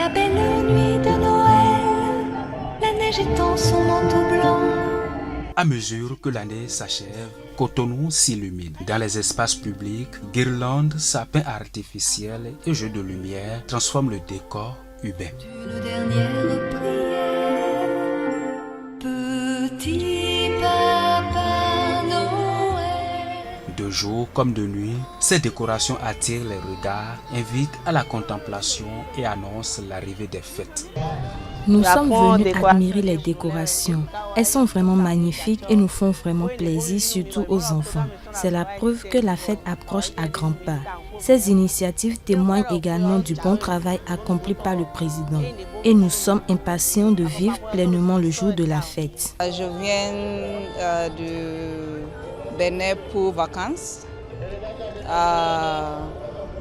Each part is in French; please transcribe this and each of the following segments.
la belle nuit de Noël, la neige étend son manteau blanc. À mesure que l'année s'achève, Cotonou s'illumine. Dans les espaces publics, guirlandes, sapins artificiels et jeux de lumière transforment le décor urbain. Une dernière prière, petit papa Noël. De jour comme de nuit, ces décorations attirent les regards, invitent à la contemplation et annoncent l'arrivée des fêtes. Nous sommes venus admirer les décorations. Elles sont vraiment magnifiques et nous font vraiment plaisir, surtout aux enfants. C'est la preuve que la fête approche à grands pas. Ces initiatives témoignent également du bon travail accompli par le président. Et nous sommes impatients de vivre pleinement le jour de la fête. Je viens de Bénin pour vacances.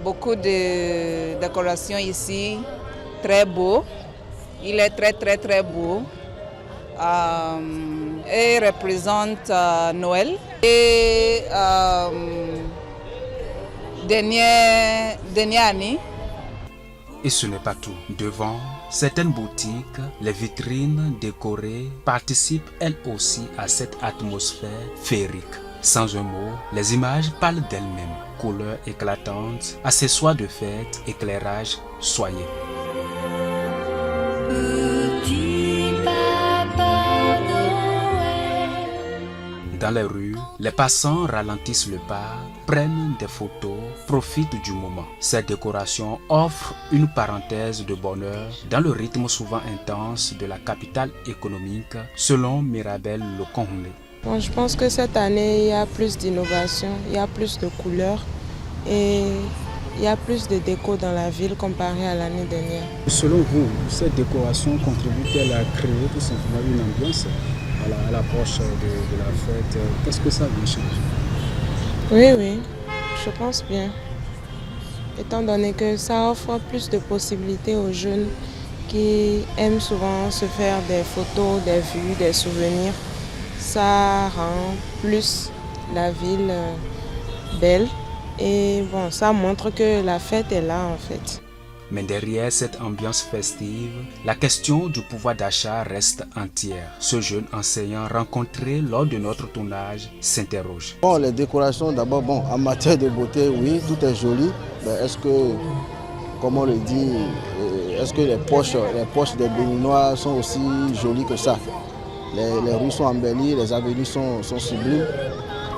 Beaucoup de décorations ici, très beau. Il est très beau et représente Noël. Et dernière année. Et ce n'est pas tout. Devant certaines boutiques, les vitrines décorées participent elles aussi à cette atmosphère féerique. Sans un mot, les images parlent d'elles-mêmes. Couleurs éclatantes, accessoires de fête, éclairages soyeux. Petit papa Noël. Dans les rues, les passants ralentissent le pas, prennent des photos, profitent du moment. Cette décoration offre une parenthèse de bonheur dans le rythme souvent intense de la capitale économique, selon Mirabel Lokonhle. Bon, je pense que cette année, il y a plus d'innovation, il y a plus de couleurs et il y a plus de déco dans la ville comparé à l'année dernière. Selon vous, cette décoration contribue-t-elle à créer tout simplement une ambiance à l'approche de la fête? Qu'est-ce que ça vient changer? Oui, je pense bien. Étant donné que ça offre plus de possibilités aux jeunes qui aiment souvent se faire des photos, des vues, des souvenirs. Ça rend plus la ville belle et bon, ça montre que la fête est là en fait. Mais derrière cette ambiance festive, la question du pouvoir d'achat reste entière. Ce jeune enseignant rencontré lors de notre tournage s'interroge. Bon, les décorations d'abord, bon, en matière de beauté, oui, tout est joli. Mais est-ce que, comme on le dit, est-ce que les poches des Béninois sont aussi jolies que ça? Les rues sont embellies, les avenues sont sublimes.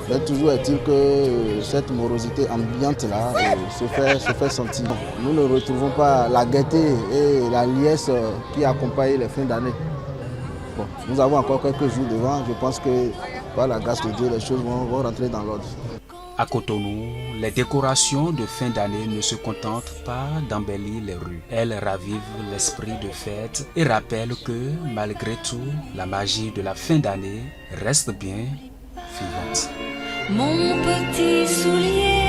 Mais toujours est-il que cette morosité ambiante-là se fait sentir. Nous ne retrouvons pas la gaieté et la liesse qui accompagnent les fins d'année. Bon, nous avons encore quelques jours devant. Je pense que par la grâce de Dieu, les choses vont rentrer dans l'ordre. À Cotonou, les décorations de fin d'année ne se contentent pas d'embellir les rues. Elles ravivent l'esprit de fête et rappellent que, malgré tout, la magie de la fin d'année reste bien vivante. Mon petit soulier